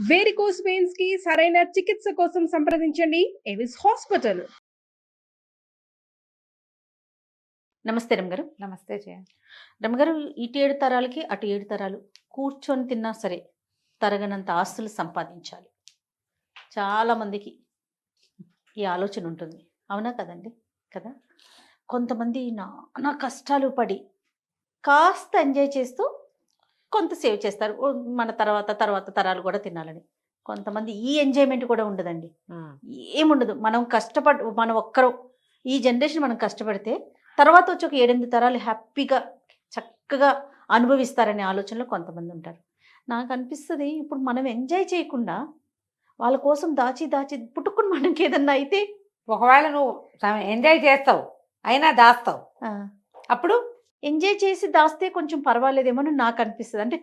Varicose veins కి సరైన చికిత్స కోసం సంప్రదించండి ఎవిస్ హాస్పిటల్. నమస్తే రమగారు. నమస్తే జయ. రమగారు, ఇటు 7 తరాలకి అటు 7 తరాలు కూర్చొని తిన్నా సరే తరగనంత ఆస్తులు సంపాదించాలి. చాలామందికి ఈ ఆలోచన ఉంటుంది, అవునా కదండి? కదా, కొంతమంది నానా కష్టాలు పడి కాస్త ఎంజాయ్ చేస్తూ కొంత సేవ్ చేస్తారు, మన తర్వాత తరాలు కూడా తినాలని. కొంతమంది ఈ ఎంజాయ్మెంట్ కూడా ఉండదండి, ఏముండదు. మనం ఒక్కరు ఈ జనరేషన్ మనం కష్టపడితే తర్వాత వచ్చి ఒక 7-8 తరాలు హ్యాపీగా చక్కగా అనుభవిస్తారనే ఆలోచనలో కొంతమంది ఉంటారు. నాకు అనిపిస్తుంది, ఇప్పుడు మనం ఎంజాయ్ చేయకుండా వాళ్ళ కోసం దాచి పుట్టుకుని మనకి ఏదన్నా అయితే, ఒకవేళ నువ్వు ఎంజాయ్ చేస్తావు అయినా దాస్తావు, అప్పుడు ఎంజాయ్ చేసి దాస్తే కొంచెం పర్వాలేదేమో అని నాకు అనిపిస్తుంది. అంటే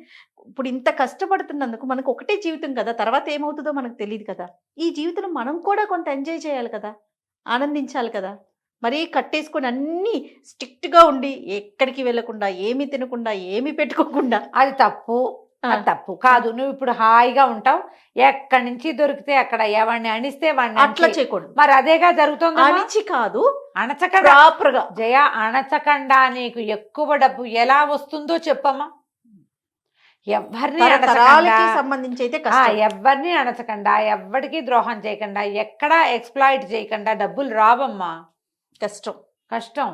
ఇప్పుడు ఇంత కష్టపడుతున్నందుకు మనకు ఒకటే జీవితం కదా, తర్వాత ఏమవుతుందో మనకు తెలియదు కదా. ఈ జీవితంలో మనం కూడా కొంత ఎంజాయ్ చేయాలి కదా, ఆనందించాలి కదా. మరీ కట్టేసుకొని అన్నీ స్ట్రిక్ట్గా ఉండి ఎక్కడికి వెళ్ళకుండా, ఏమి తినకుండా, ఏమి పెట్టుకోకుండా, అది తప్పు. తప్పు కాదు. నువ్వు ఇప్పుడు హాయిగా ఉంటావు, ఎక్కడి నుంచి దొరికితే అక్కడ ఎవరిని అణిస్తే వాడిని అట్లా చేయకూడదు. మరి అదేగా జరుగుతుంది. అణిచి కాదు, అణచకుండా ప్రాపర్గా. జయ, అణచకుండా నీకు ఎక్కువ డబ్బు ఎలా వస్తుందో చెప్పమ్మా. ఎవరిని సంబంధించి అయితే ఎవరిని అణచకుండా, ఎవరికి ద్రోహం చేయకుండా, ఎక్కడా ఎక్స్ప్లాయిట్ చేయకుండా డబ్బులు రావమ్మా. కష్టం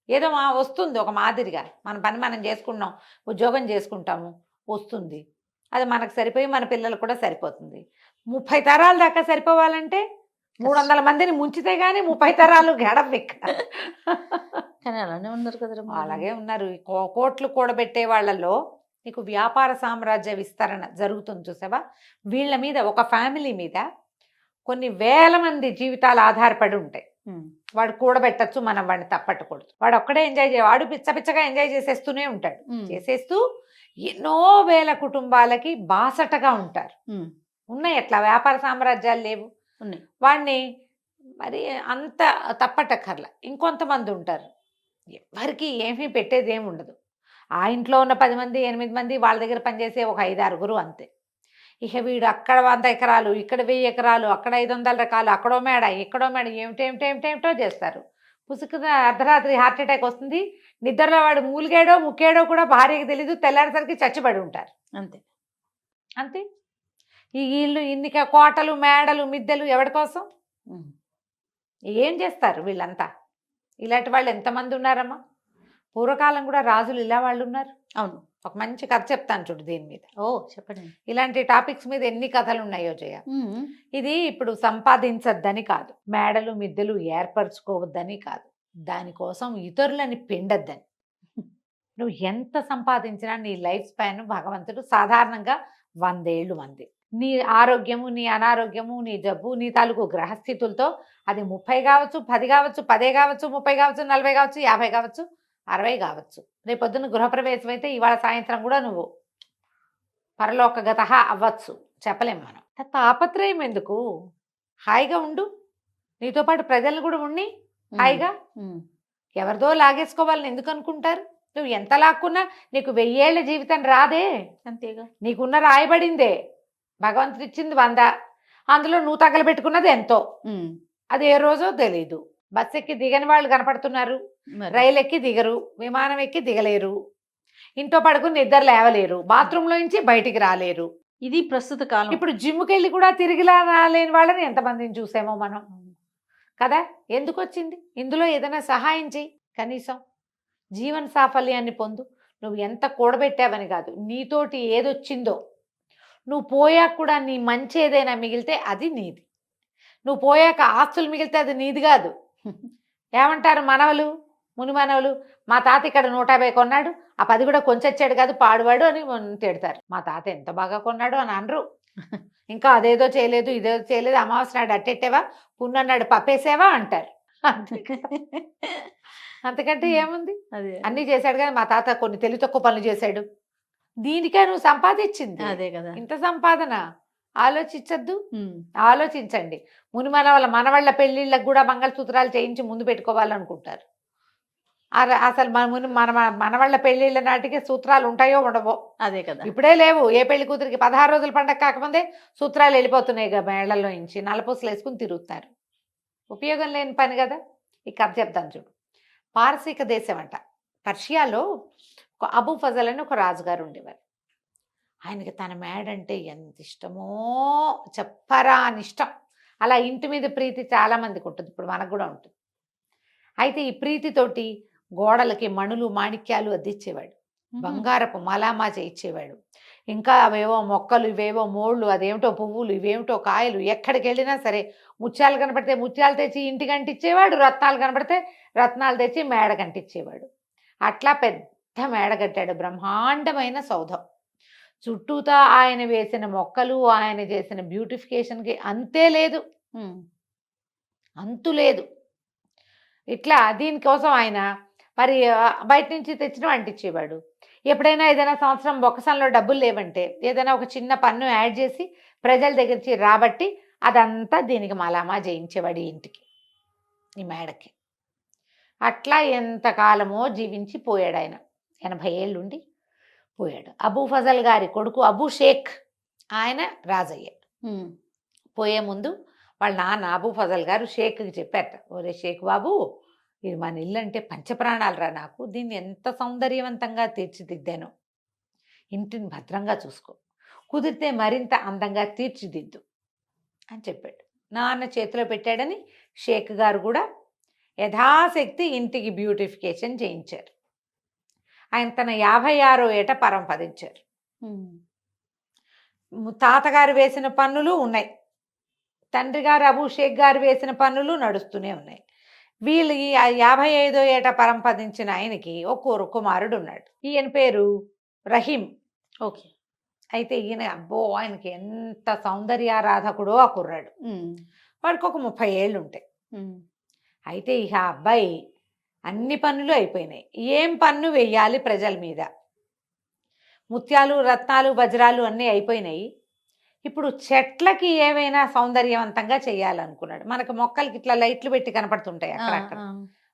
ఏదో వస్తుంది ఒక మాదిరిగా. మన పని మనం చేసుకున్నాం, ఉద్యోగం చేసుకుంటాము, వస్తుంది. అది మనకు సరిపోయి మన పిల్లలు కూడా సరిపోతుంది. 30 తరాల దాకా సరిపోవాలంటే 300 మందిని ముంచితే గానీ 30 తరాలు గడవ. కానీ అలానే ఉన్నారు కదా. అలాగే ఉన్నారు. కోట్లు కూడబెట్టే వాళ్ళలో నీకు వ్యాపార సామ్రాజ్య విస్తరణ జరుగుతుంది చూసావా. వీళ్ళ మీద, ఒక ఫ్యామిలీ మీద కొన్ని వేల మంది జీవితాలు ఆధారపడి ఉంటాయి. వాడు కూడబెట్టచ్చు, మనం వాడిని తప్పట్టకూడదు. వాడు ఒక్కడే ఎంజాయ్ వాడు పిచ్చగా ఎంజాయ్ చేసేస్తూనే ఉంటాడు. చేసేస్తూ ఎన్నో వేల కుటుంబాలకి బాసటగా ఉంటారు. ఉన్నాయి అట్లా వ్యాపార సామ్రాజ్యాలు లేవు. వాడిని మరి అంత తప్పటక్కర్లా. ఇంకొంతమంది ఉంటారు, ఎవరికి ఏమీ పెట్టేది ఏమి ఉండదు. ఆ ఇంట్లో ఉన్న 10 మంది 8 మంది వాళ్ళ దగ్గర పనిచేసే ఒక 5-6 అంతే. ఇక వీడు అక్కడ 100 ఎకరాలు, ఇక్కడ 1000 ఎకరాలు, అక్కడ 500 రకాలు, అక్కడో మేడ, ఇక్కడో మేడ, ఏమిటేమిటో చేస్తారు. పుసుకున అర్ధరాత్రి హార్ట్ అటాక్ వస్తుంది. నిద్రలో వాడు మూలిగాడో ముక్కేడో కూడా భార్యకి తెలీదు. తెల్లారేసరికి చచ్చిపడి ఉంటారు. అంతే. ఈ ఇల్లు ఇన్ని కోటలు, మేడలు, మిద్దెలు ఎవరి కోసం? ఏం చేస్తారు వీళ్ళంతా? ఇలాంటి వాళ్ళు ఎంతమంది ఉన్నారమ్మా. పూర్వకాలం కూడా రాజులు ఇలా వాళ్ళు ఉన్నారు. అవును. ఒక మంచి కథ చెప్తాను చూడు దీని మీద. చెప్పండి. ఇలాంటి టాపిక్స్ మీద ఎన్ని కథలు ఉన్నాయో జయ. ఇది ఇప్పుడు సంపాదించద్దని కాదు, మేడలు మిద్దెలు ఏర్పరచుకోవద్దని కాదు, దానికోసం ఇతరులని పిండద్దని. నువ్వు ఎంత సంపాదించినా నీ లైఫ్ స్పాన్ భగవంతుడు సాధారణంగా 100 ఏళ్ళు మంది. నీ ఆరోగ్యము, నీ అనారోగ్యము, నీ జబ్బు, నీ తాలూకు గ్రహస్థితులతో అది 30 కావచ్చు, 10 కావచ్చు, 10 కావచ్చు, 30 కావచ్చు, 40 కావచ్చు, 50 కావచ్చు, 60 కావచ్చు. రేపొద్దున గృహప్రవేశం అయితే ఇవాళ సాయంత్రం కూడా నువ్వు పరలోకగత అవ్వచ్చు, చెప్పలేం మనం. తాపత్రయం ఎందుకు? హాయిగా ఉండు, నీతో పాటు ప్రజలను కూడా ఉండి హాయిగా. ఎవరిదో లాగేసుకోవాలని ఎందుకు అనుకుంటారు? నువ్వు ఎంత లాక్కున్నా నీకు 1000 ఏళ్ల జీవితం రాదే. అంతేగా. నీకున్న రాయబడిందే, భగవంతుడు ఇచ్చింది 100, అందులో నువ్వు తగలబెట్టుకున్నది ఎంతో. అది ఏ రోజో తెలీదు. బస్ ఎక్కి దిగని వాళ్ళు కనపడుతున్నారు, రైలు ఎక్కి దిగరు, విమానం ఎక్కి దిగలేరు, ఇంట్లో పడుకుని నిద్ర లేవలేరు, బాత్రూంలో నుంచి బయటికి రాలేరు. ఇది ప్రస్తుత కాలం. ఇప్పుడు జిమ్కి వెళ్ళి కూడా తిరిగి రాలేని వాళ్ళని ఎంతమందిని చూసామో మనం కదా. ఎందుకు వచ్చింది? ఇందులో ఏదైనా సహాయం చెయ్యి, కనీసం జీవన సాఫల్యాన్ని పొందు. నువ్వు ఎంత కూడబెట్టావని కాదు, నీతోటి ఏదొచ్చిందో, నువ్వు పోయాక కూడా నీ మంచి ఏదైనా మిగిలితే అది నీది. నువ్వు పోయాక ఆస్తులు మిగిలితే అది నీది కాదు. ఏమంటారు మనవలు, ముని మనవలు, మా తాత ఇక్కడ 150 కొన్నాడు, ఆ 10 కూడా కొంచెచ్చాడు కాదు, పాడువాడు అని తిడతారు. మా తాత ఎంత బాగా కొన్నాడు అని అనరు. ఇంకా అదేదో చేయలేదు, ఇదేదో చేయలేదు, అమావాస్య నాడు అట్టెట్టేవా, పున్నన్నాడు పప్పేసేవా అంటారు. అంతకంటే ఏముంది? అన్నీ చేశాడు కానీ మా తాత కొన్ని తెలివి తక్కువ పనులు చేశాడు. దీనికే నువ్వు సంపాదించింది అదే కదా. ఇంత సంపాదన ఆలోచించద్దు. ఆలోచించండి. ముని మనవళ్ళ పెళ్లిళ్ళకు కూడా మంగళసూత్రాలు చేయించి ముందు పెట్టుకోవాలనుకుంటారు. అసలు మన మనవాళ్ళ పెళ్ళిళ్ళ నాటికి సూత్రాలు ఉంటాయో ఉండవో. అదే కదా. ఇప్పుడే లేవు. ఏ పెళ్లి కూతురికి 16 రోజుల పండగ కాకముందే సూత్రాలు వెళ్ళిపోతున్నాయి మేళ్లలో నుంచి, నల్లపూసలు వేసుకుని తిరుగుతున్నారు. ఉపయోగం లేని పని కదా. ఈ కథ చెప్తాను చూడు. పారసీక దేశం అంట, పర్షియాలో ఒక అబూ ఫజల్ అని ఒక రాజుగారు ఉండేవారు. ఆయనకి తన మేడంటే ఎంత ఇష్టమో చెప్పరా అని ఇష్టం. అలా ఇంటి మీద ప్రీతి చాలా మందికి ఉంటుంది, ఇప్పుడు మనకు కూడా ఉంటుంది. అయితే ఈ ప్రీతితోటి గోడలకి మణులు మాణిక్యాలు అద్దిచ్చేవాడు, బంగారపు మలామా చేయించేవాడు. ఇంకా అవేవో మొక్కలు, ఇవేవో మోళ్ళు, అదేమిటో పువ్వులు, ఇవేమిటో కాయలు. ఎక్కడికి వెళ్ళినా సరే ముత్యాలు కనపడితే ముత్యాలు తెచ్చి ఇంటికి అంటించేవాడు, రత్నాలు కనపడితే రత్నాలు తెచ్చి మేడ కంటించేవాడు. అట్లా పెద్ద మేడ కట్టాడు, బ్రహ్మాండమైన సౌధం. చుట్టూతా ఆయన వేసిన మొక్కలు, ఆయన చేసిన బ్యూటిఫికేషన్కి అంతే లేదు, అంతు లేదు. ఇట్లా దీనికోసం ఆయన మరి బయట నుంచి తెచ్చిన అంటించేవాడు. ఎప్పుడైనా ఏదైనా సంవత్సరం బొక్కసంలో డబ్బులు లేవంటే ఏదైనా ఒక చిన్న పన్ను యాడ్ చేసి ప్రజల దగ్గర నుంచి రాబట్టి అదంతా దీనికి మలామా చేయించేవాడు ఈ ఇంటికి, ఈ మేడకి. అట్లా ఎంతకాలమో జీవించి పోయాడు ఆయన. 80 ఏళ్ళుండి పోయాడు. అబూ ఫజల్ గారి కొడుకు అబూ షేక్ ఆయన రాజయ్య. పోయే ముందు వాళ్ళ నాన్న అబూ ఫజల్ గారు షేక్కి చెప్పారట, ఒరే షేక్ బాబు, ఇది మన ఇల్లు అంటే పంచప్రాణాలు రా నాకు, దీన్ని ఎంత సౌందర్యవంతంగా తీర్చిదిద్దాను, ఇంటిని భద్రంగా చూసుకో, కుదిరితే మరింత అందంగా తీర్చిదిద్దు అని చెప్పాడు. నాన్న చేతిలో పెట్టాడని షేక్ గారు కూడా యథాశక్తి ఇంటికి బ్యూటిఫికేషన్ చేయించారు. ఆయన తన 56వ ఏట పరంపదించారు. తాతగారు వేసిన పన్నులు ఉన్నాయి, తండ్రి గారు అబూ షేక్ గారు వేసిన పన్నులు నడుస్తూనే ఉన్నాయి. వీళ్ళు ఈ 55వ ఏట పరంపదించిన ఆయనకి ఒక కుమారుడు ఉన్నాడు. ఈయన పేరు రహీం. ఓకే. అయితే ఈయన అబ్బో ఆయనకి ఎంత సౌందర్యారాధకుడో ఆ కుర్రాడు. వాడికి ఒక 30 ఏళ్ళు ఉంటాయి. అయితే ఇక ఆ అబ్బాయి అన్ని పన్నులు అయిపోయినాయి. ఏం పన్ను వెయ్యాలి ప్రజల మీద? ముత్యాలు, రత్నాలు, వజ్రాలు అన్నీ అయిపోయినాయి. ఇప్పుడు చెట్లకి ఏమైనా సౌందర్యవంతంగా చేయాలనుకున్నాడు. మనకు మొక్కలకి ఇట్లా లైట్లు పెట్టి కనపడుతుంటాయి అక్కడక్కడ,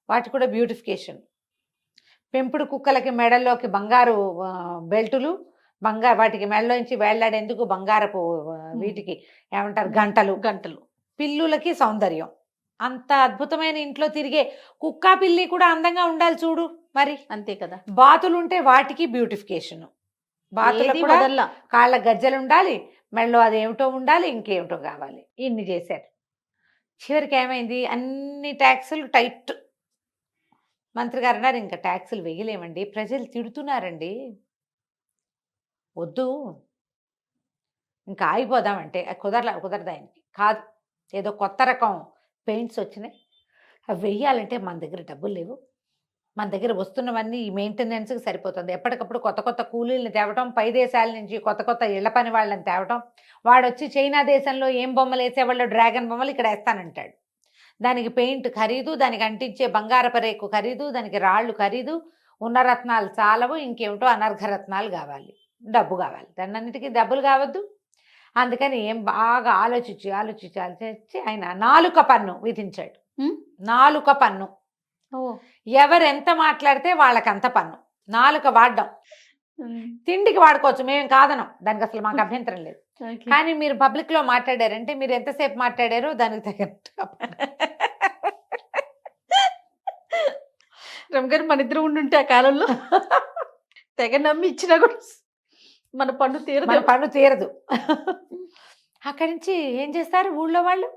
వాటి కూడా బ్యూటిఫికేషన్. పెంపుడు కుక్కలకి మెడల్లోకి బంగారు బెల్టులు, వాటికి మెడలోంచి వేళ్లాడేందుకు బంగారపు వీటికి ఏమంటారు గంటలు. పిల్లులకి సౌందర్యం. అంత అద్భుతమైన ఇంట్లో తిరిగే కుక్క పిల్లి కూడా అందంగా ఉండాలి చూడు మరి. అంతే కదా. బాతులుంటే వాటికి బ్యూటిఫికేషన్. బాతులకు కూడా కాళ్ళ గజ్జలు ఉండాలి, మెడలో అదేమిటో ఉండాలి, ఇంకేమిటో కావాలి. ఇన్ని చేశారు. చివరికి ఏమైంది, అన్ని ట్యాక్సులు టైట్. మంత్రి గారు అన్నారు, ఇంకా ట్యాక్సులు వేయలేమండి, ప్రజలు తిడుతున్నారండి, వద్దు ఇంకా ఆగిపోదామంటే కుదరదు ఆయనకి. కాదు, ఏదో కొత్త రకం పెయింట్స్ వచ్చినాయి, అవి వెయ్యాలంటే మన దగ్గర డబ్బులు లేవు, మన దగ్గర వస్తున్నవన్నీ ఈ మెయింటెనెన్స్కి సరిపోతుంది. ఎప్పటికప్పుడు కొత్త కొత్త కూలీలను తేవటం, పై దేశాల నుంచి కొత్త కొత్త ఇళ్ల పని వాళ్ళని తేవటం. వాడు వచ్చి చైనా దేశంలో ఏం బొమ్మలు వేసేవాళ్ళు డ్రాగన్ బొమ్మలు ఇక్కడ వేస్తానంటాడు. దానికి పెయింట్ ఖరీదు, దానికి అంటించే బంగారపు రేకు ఖరీదు, దానికి రాళ్ళు ఖరీదు, ఉన్న రత్నాలు చాలవు, ఇంకేమిటో అనర్ఘరత్నాలు కావాలి, డబ్బు కావాలి. దాన్నింటికి డబ్బులు కావద్దు. అందుకని ఏం బాగా ఆలోచించి ఆయన 4 పన్ను విధించాడు. 4 పన్ను. ఎవరెంత మాట్లాడితే వాళ్ళకంత పన్ను. 4 వాడడం. తిండికి వాడుకోవచ్చు, మేమేం కాదనం, దానికి అసలు మాకు అభ్యంతరం లేదు. కానీ మీరు పబ్లిక్ లో మాట్లాడారంటే మీరు ఎంతసేపు మాట్లాడారో దానికి తగ్గట్టుగా రమగారు మన ఇద్దరు ఉండుంటే ఆ కాలంలో తెగ నమ్మి ఇచ్చినా కూడా మన పన్ను తీరదు. అక్కడి నుంచి ఏం చేస్తారు, ఊళ్ళో వాళ్ళు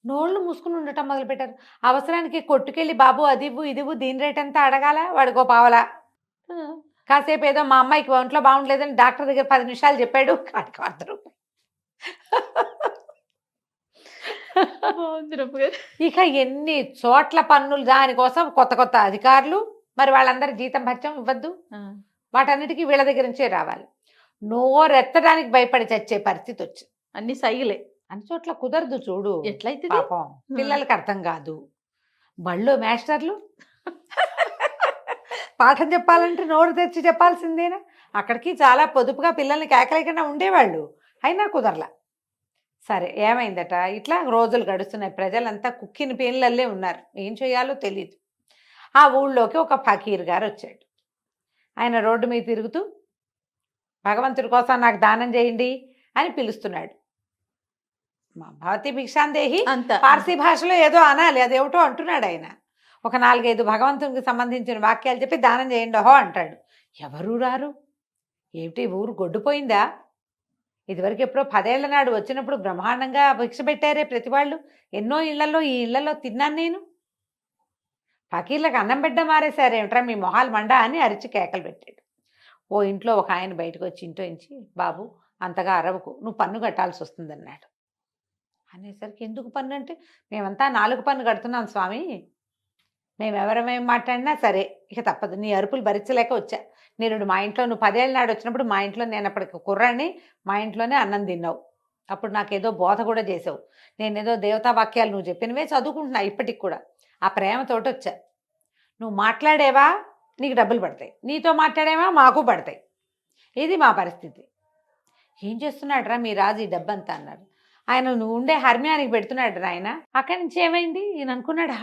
నోళ్ళు మూసుకుని ఉండటం మొదలుపెట్టారు. అవసరానికి కొట్టుకెళ్ళి బాబు అది ఇవ్వు ఇది ఇవ్వు, దీని రేట్ ఎంత అడగాల, వాడికో పావలా. కాసేపు ఏదో మా అమ్మాయికి ఒంట్లో బాగుండలేదని డాక్టర్ దగ్గర 10 నిమిషాలు చెప్పాడు, కాడికి 100 రూపాయలు. ఇక ఎన్ని చోట్ల పన్నులు, దానికోసం కొత్త కొత్త అధికారులు. మరి వాళ్ళందరి జీతం భత్యం ఇవ్వద్దు, వాటన్నిటికీ వీళ్ళ దగ్గర నుంచే రావాలి. నోరెత్తడానికి భయపడి చచ్చే పరిస్థితి వచ్చింది. అన్ని సైగులే. అన్ని చోట్ల కుదరదు చూడు. ఎట్లయితే పాపం పిల్లలకి అర్థం కాదు. బళ్ళో మాస్టర్లు పాఠం చెప్పాలంటే నోరు తెచ్చి చెప్పాల్సిందేనా? అక్కడికి చాలా పొదుపుగా పిల్లల్ని కేకలేకుండా ఉండేవాళ్ళు, అయినా కుదరలా. సరే ఏమైందట, ఇట్లా రోజులు గడుస్తున్నాయి. ప్రజలంతా కుక్కిన పేర్లల్లే ఉన్నారు, ఏం చేయాలో తెలియదు. ఆ ఊళ్ళోకి ఒక ఫకీర్ గారు వచ్చాడు. ఆయన రోడ్డు మీద తిరుగుతూ భగవంతుడి కోసం నాకు దానం చేయండి అని పిలుస్తున్నాడు. మా భవతి భిక్షాందేహి అంత పార్సీ భాషలో ఏదో అనాలి, అదేమిటో అంటున్నాడు ఆయన. ఒక 4-5 భగవంతునికి సంబంధించిన వాక్యాలు చెప్పి దానం చేయండి ఓహో అంటాడు. ఎవరు రారు. ఏమిటి ఊరు గొడ్డుపోయిందా? ఇదివరకు ఎప్పుడో 10 ఏళ్ల నాడు వచ్చినప్పుడు బ్రహ్మాండంగా భిక్ష పెట్టారే ప్రతి వాళ్ళు. ఎన్నో ఇళ్లలో ఈ ఇళ్లలో తిన్నాను నేను. ఫకీర్లకు అన్నం బిడ్డ మారేశారేమిట్రా మీ మొహాలు మండా అని అరిచి కేకలు పెట్టాడు. ఓ ఇంట్లో ఒక ఆయన బయటకు వచ్చి ఇంట్లో నుంచి, బాబు అంతగా అరవకు, నువ్వు పన్ను కట్టాల్సి వస్తుందన్నాడు. అనేసరికి ఎందుకు పన్ను అంటే, మేమంతా 4 పన్ను కడుతున్నాం స్వామి, మేము ఎవరమేం మాట్లాడినా సరే ఇక తప్పదు, నీ అరుపులు భరించలేక వచ్చా. నేను మా ఇంట్లో నువ్వు 10 ఏళ్ళ నాడు వచ్చినప్పుడు మా ఇంట్లో నేను అప్పటికి కుర్రాన్ని, మా ఇంట్లోనే అన్నం తిన్నావు. అప్పుడు నాకేదో బోధ కూడా చేసావు. నేనేదో దేవతా వాక్యాలు నువ్వు చెప్పినవే చదువుకుంటున్నా ఇప్పటికి కూడా. ఆ ప్రేమతోటి వచ్చా. నువ్వు మాట్లాడేవా నీకు డబ్బులు పడతాయి, నీతో మాట్లాడేవా మాకు పడతాయి. ఇది మా పరిస్థితి. ఏం చేస్తున్నాడు రా మీ రాజు ఈ డబ్బంతా అన్నాడు. ఆయన నువ్వు ఉండే హర్మ్యానికి పెడుతున్నాడు ఆయన. అక్కడి నుంచి ఏమైంది ఈయన అనుకున్నాడు,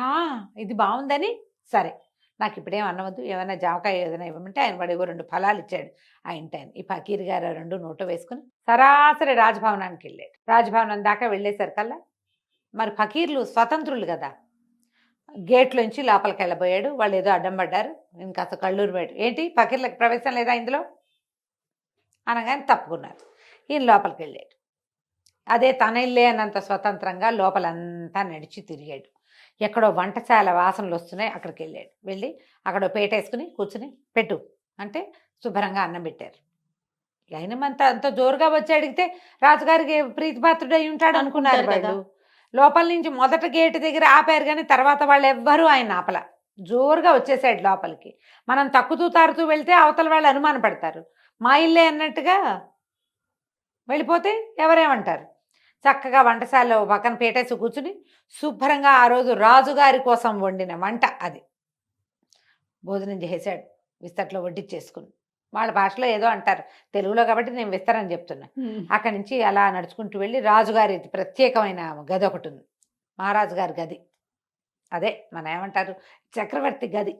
ఇది బాగుందని, సరే నాకు ఇప్పుడేం అన్నవద్దు, ఏమైనా జామకాయ ఏదైనా ఇవ్వమంటే ఆయన వాడు 2 ఫలాలు ఇచ్చాడు. ఆ ఇంటాయన ఈ ఫకీర్ గారు 2 నోట్లో వేసుకుని సరాసరి రాజభవనానికి వెళ్ళాడు. రాజభవనం దాకా వెళ్ళేసరికల్లా మరి ఫకీర్లు స్వతంత్రులు కదా, గేట్లోంచి లోపలికి వెళ్ళబోయాడు. వాళ్ళు ఏదో అడ్డం పడ్డారు. ఇంకా అసలు కళ్ళూరు పోయాడు. ఏంటి ఫకీర్లకు ప్రవేశం లేదా ఇందులో అనగానే తప్పుకున్నారు. ఈయన లోపలికి వెళ్ళాడు. అదే తన ఇల్లే అన్నంత స్వతంత్రంగా లోపలంతా నడిచి తిరిగాడు. ఎక్కడో వంటశాల వాసనలు వస్తున్నాయి, అక్కడికి వెళ్ళాడు. వెళ్ళి అక్కడ పేట వేసుకుని కూర్చుని పెట్టు అంటే శుభ్రంగా అన్నం పెట్టారు. అయినమంతా అంత జోరుగా వచ్చి అడిగితే రాజుగారికి ప్రీతిపాత్రుడై ఉంటాడు అనుకున్నారు వాళ్ళు. లోపల నుంచి మొదట గేటు దగ్గర ఆపారు, కానీ తర్వాత వాళ్ళు ఎవ్వరూ ఆయన ఆపల. జోరుగా వచ్చేసాడు లోపలికి. మనం తక్కుతూ తారుతూ వెళ్తే అవతల వాళ్ళు అనుమాన పడతారు. మా ఇల్లే అన్నట్టుగా వెళ్ళిపోతే ఎవరేమంటారు. చక్కగా వంటశాలలో పక్కన పేటేసి కూర్చుని శుభ్రంగా ఆ రోజు రాజుగారి కోసం వండిన వంట అది భోజనం చేసాడు. విస్తట్లో వడ్డిచ్చేసుకుని, వాళ్ళ భాషలో ఏదో అంటారు, తెలుగులో కాబట్టి నేను విస్తరని చెప్తున్నా. అక్కడి నుంచి అలా నడుచుకుంటూ వెళ్ళి రాజుగారి ప్రత్యేకమైన గది ఒకటి ఉంది, మహారాజు గారి గది. అదే మన ఏమంటారు చక్రవర్తి గది.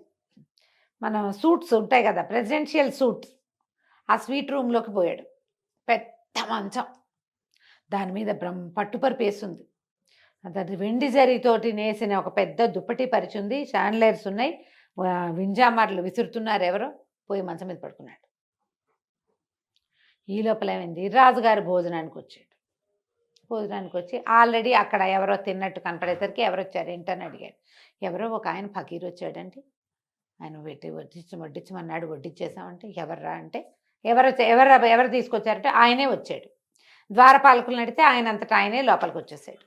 మన సూట్స్ ఉంటాయి కదా, ప్రెసిడెన్షియల్ సూట్స్, ఆ స్వీట్ రూమ్లోకి పోయాడు. పెద్ద మంచం, దాని మీద పట్టుపరుపు వేసింది. అది వెండి జరీతోటి నేసిన ఒక పెద్ద దుప్పటి పరిచింది. షాండ్లైర్స్ ఉన్నాయి, వింజామార్లు విసురుతున్నారు ఎవరో. పోయి మంచం మీద పడుకున్నాడు. ఈ లోపల ఏమైంది, రాజుగారు భోజనానికి వచ్చాడు. భోజనానికి వచ్చి ఆల్రెడీ అక్కడ ఎవరో తిన్నట్టు కనపడేసరికి ఎవరు వచ్చారు ఏంటని అడిగాడు. ఎవరో ఒక ఆయన ఫకీర్ వచ్చాడంటే, ఆయన వడ్డించమన్నాడు, వడ్డించేసామంటే ఎవర్రా అంటే ఎవరు తీసుకొచ్చారంటే ఆయనే వచ్చాడు. ద్వారపాలకులను అడిగితే ఆయన అంతటా ఆయనే లోపలికి వచ్చేసాడు.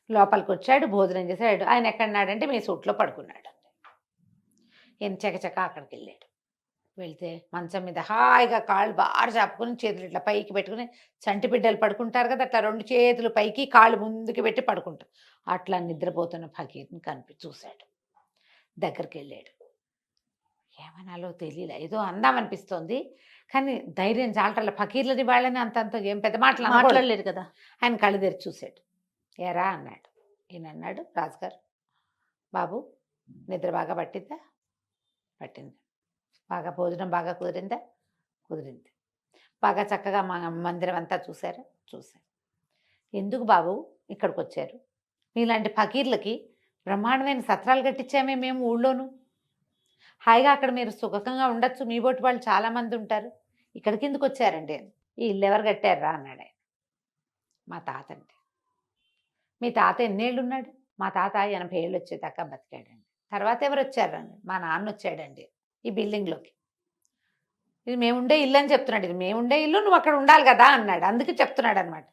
లోపలికి వచ్చాడు, భోజనం చేశాడు. ఆయన ఎక్కడున్నాడంటే మీ సూట్లో పడుకున్నాడు. ఈయన చకచక అక్కడికి వెళ్ళాడు. వెళ్తే మంచం మీద హాయిగా కాళ్ళు బాగా చాపుకుని చేతులు ఇట్లా పైకి పెట్టుకుని, చంటి బిడ్డలు పడుకుంటారు కదా అట్లా 2 చేతులు పైకి కాళ్ళు ముందుకు పెట్టి పడుకుంటారు. అట్లా నిద్రపోతున్న ఫకీర్ని చూశాడు. దగ్గరికి వెళ్ళాడు. ఏమనాలో తెలియలే, ఏదో అందామనిపిస్తోంది, కానీ ధైర్యం చాలటల్ల. ఫకీర్లని వాళ్ళని అంతంత ఏం పెద్ద మాటలు మాట్లాడలేదు కదా. ఆయన కళ్ళు తెరిచి చూశాడు. ఏరా అన్నాడు. ఈయన అన్నాడు, రాజుగారు బాబు నిద్ర బాగా పట్టిందా? పట్టింది. బాగా భోజనం బాగా కుదిరిందా? కుదిరింది. బాగా చక్కగా మందిరం అంతా చూశారా? చూశారు. ఎందుకు బాబు ఇక్కడికి వచ్చారు? మీలాంటి ఫకీర్లకి బ్రహ్మాండమైన సత్రాలు కట్టించామే మేము ఊళ్ళోను. హాయిగా అక్కడ మీరు సుఖంగా ఉండొచ్చు, మీ బోటి వాళ్ళు చాలామంది ఉంటారు. ఇక్కడికి ఎందుకు వచ్చారండి? ఈ ఇల్లు ఎవరు కట్టారా అన్నాడు ఆయన. మా తాత అండి. మీ తాత ఎన్నేళ్ళు ఉన్నాడు? మా తాత 80 ఏళ్ళు వచ్చేదాకా బతికాడండి. తర్వాత ఎవరు వచ్చారు అన్నాడు. మా నాన్న వచ్చాడండి ఈ బిల్డింగ్లోకి. ఇది మేముండే ఇల్లు అని చెప్తున్నాడు. ఇది మేముండే ఇల్లు, నువ్వు అక్కడ ఉండాలి కదా అన్నాడు. అందుకే చెప్తున్నాడు అనమాట.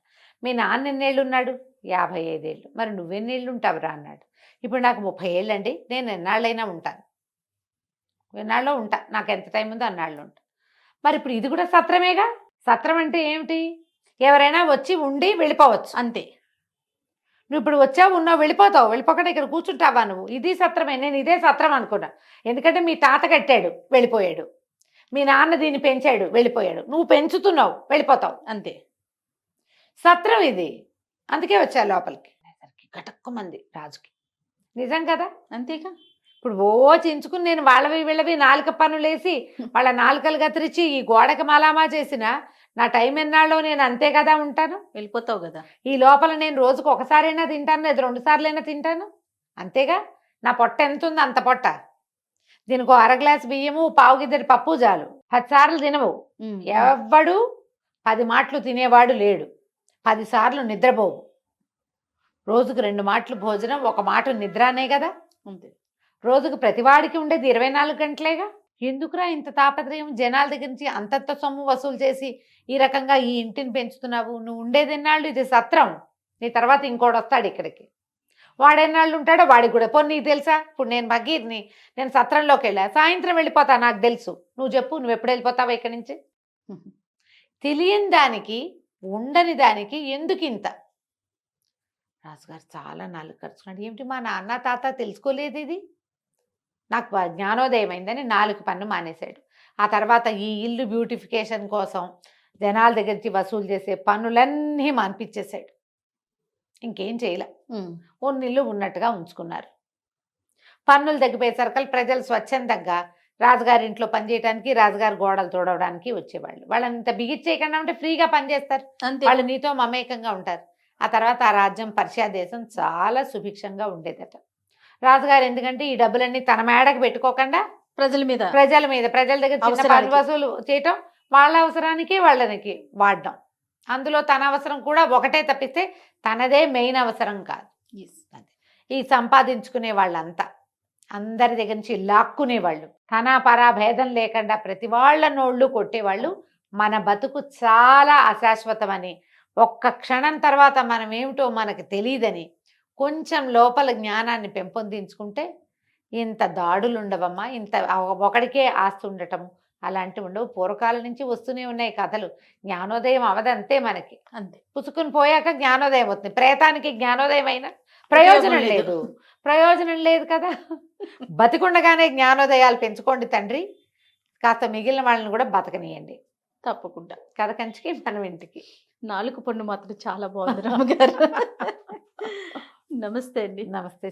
మీ నాన్న ఎన్నేళ్ళు ఉన్నాడు? 55 ఏళ్ళు. మరి నువ్వెన్నేళ్ళు ఉంటావురా అన్నాడు. ఇప్పుడు నాకు 30 ఏళ్ళు అండి, నేను ఎన్నాళ్ళైనా ఉంటాను, ఎన్నాళ్ళు ఉంటా, నాకు ఎంత టైం ఉందో అన్నాళ్ళు ఉంటా. మరి ఇప్పుడు ఇది కూడా సత్రమేగా. సత్రం అంటే ఏమిటి? ఎవరైనా వచ్చి ఉండి వెళ్ళిపోవచ్చు అంతే. నువ్వు ఇప్పుడు వచ్చావు, ఉన్నావు, వెళ్ళిపోతావు. వెళ్ళిపోకుండా ఇక్కడ కూర్చుంటావా నువ్వు? ఇది సత్రమే. నేను ఇదే సత్రం అనుకున్నా. ఎందుకంటే మీ తాత కట్టాడు, వెళ్ళిపోయాడు. మీ నాన్న దీన్ని పెంచాడు, వెళ్ళిపోయాడు. నువ్వు పెంచుతున్నావు, వెళ్ళిపోతావు అంతే. సత్రం ఇది. అందుకే వచ్చా లోపలికి. గటక్కుమంది రాజుకి. నిజం కదా? అంతేగా. ఇప్పుడు ఓ చించుకుని నేను వాళ్ళవి వీళ్ళవి నాలుక పనులేసి వాళ్ళ నాలుకలు కత్తిరించి ఈ గోడకి మలామా చేసిన నా టైం ఎన్నాళ్ళో నేను అంతే కదా ఉంటాను. వెళ్ళిపోతావు కదా. ఈ లోపల నేను రోజుకు ఒకసారైనా తింటాను, లేదా 2 సార్లైనా తింటాను, అంతేగా. నా పొట్ట ఎంత ఉంది అంత పొట్ట. దీనికి 1/2 గ్లాస్ బియ్యము, పావు గిద్దరి పప్పు చాలు. 10 సార్లు తినవు. ఎవ్వడు 10 మాటలు తినేవాడు లేడు. 10 సార్లు నిద్రపోవు. రోజుకు 2 మాటలు భోజనం, 1 మాట నిద్ర అనే కదా. అంతే. రోజుకు ప్రతివాడికి ఉండేది 24 గంటలేగా. ఎందుకురా ఇంత తాపత్రయం? జనాల దగ్గర నుంచి అంతంత సొమ్ము వసూలు చేసి ఈ రకంగా ఈ ఇంటిని పెంచుతున్నావు. నువ్వు ఉండేది ఎన్నాళ్ళు? ఇది సత్రం. నీ తర్వాత ఇంకోటి వస్తాడు ఇక్కడికి. వాడెన్నాళ్ళు ఉంటాడో వాడికి కూడా. పోనీ నీకు తెలుసా? ఇప్పుడు నేను భగీర్ని, నేను సత్రంలోకి వెళ్ళా, సాయంత్రం వెళ్ళిపోతా, నాకు తెలుసు. నువ్వు చెప్పు, నువ్వు ఎప్పుడు వెళ్ళిపోతావా ఇక్కడి నుంచి? తెలియని దానికి, ఉండని దానికి ఎందుకు ఇంత? రాజుగారు చాలా నాలుగు ఖర్చుకున్నాడు. ఏమిటి మా నాన్న తాత తెలుసుకోలేదు ఇది? నాకు జ్ఞానోదయం అయిందని 4 పన్ను మానేశాడు. ఆ తర్వాత ఈ ఇల్లు బ్యూటిఫికేషన్ కోసం జనాల దగ్గర నుంచి వసూలు చేసే పన్నులన్నీ మాన్పించేశాడు. ఇంకేం చేయలే. ఇల్లు ఉన్నట్టుగా ఉంచుకున్నారు. పన్నులు తగ్గిపోయేసరికి ప్రజలు స్వచ్ఛందంగా రాజుగారి ఇంట్లో పనిచేయడానికి, రాజుగారి గోడలు తోడవడానికి వచ్చేవాళ్ళు. వాళ్ళని ఇంత బిగిచ్చేయకుండా ఉంటే ఫ్రీగా పనిచేస్తారు. వాళ్ళు నీతో మమేకంగా ఉంటారు. ఆ తర్వాత ఆ రాజ్యం పర్షియా దేశం చాలా సుభిక్షంగా ఉండేదట. రాజుగారు ఎందుకంటే ఈ డబ్బులన్నీ తన మేడకు పెట్టుకోకుండా ప్రజల మీద ప్రజల దగ్గర చిన్న పన్ను వసూలు చేయటం, వాళ్ళ అవసరానికి వాళ్ళకి వాడడం. అందులో తన అవసరం కూడా ఒకటే తప్పిస్తే తనదే మెయిన్ అవసరం కాదు. ఈ సంపాదించుకునే వాళ్ళంతా అందరి దగ్గర నుంచి లాక్కునేవాళ్ళు, తన పరా భేదం లేకుండా ప్రతి వాళ్ళ నోళ్ళు కొట్టేవాళ్ళు. మన బతుకు చాలా అశాశ్వతమని, ఒక్క క్షణం తర్వాత మనం ఏమిటో మనకు తెలియదని కొంచెం లోపల జ్ఞానాన్ని పెంపొందించుకుంటే ఇంత దాడులు ఉండవమ్మా. ఇంత ఒకడికే ఆస్తి ఉండటం అలాంటివి ఉండవు. పూర్వకాలం నుంచి వస్తూనే ఉన్నాయి కథలు. జ్ఞానోదయం అవదంతే మనకి. అంతే. పుసుకుని పోయాక జ్ఞానోదయం అవుతుంది. ప్రేతానికి జ్ఞానోదయం అయినా ప్రయోజనం లేదు కదా. బతికుండగానే జ్ఞానోదయాలు పెంచుకోండి తండ్రి. కాస్త మిగిలిన వాళ్ళని కూడా బతకనియండి. తప్పకుండా. కథ కంచికి మనం ఇంటికి. 4 పన్ను మాత్రం చాలా బాగుంది రామగారు. నమస్తే అండి. నమస్తే.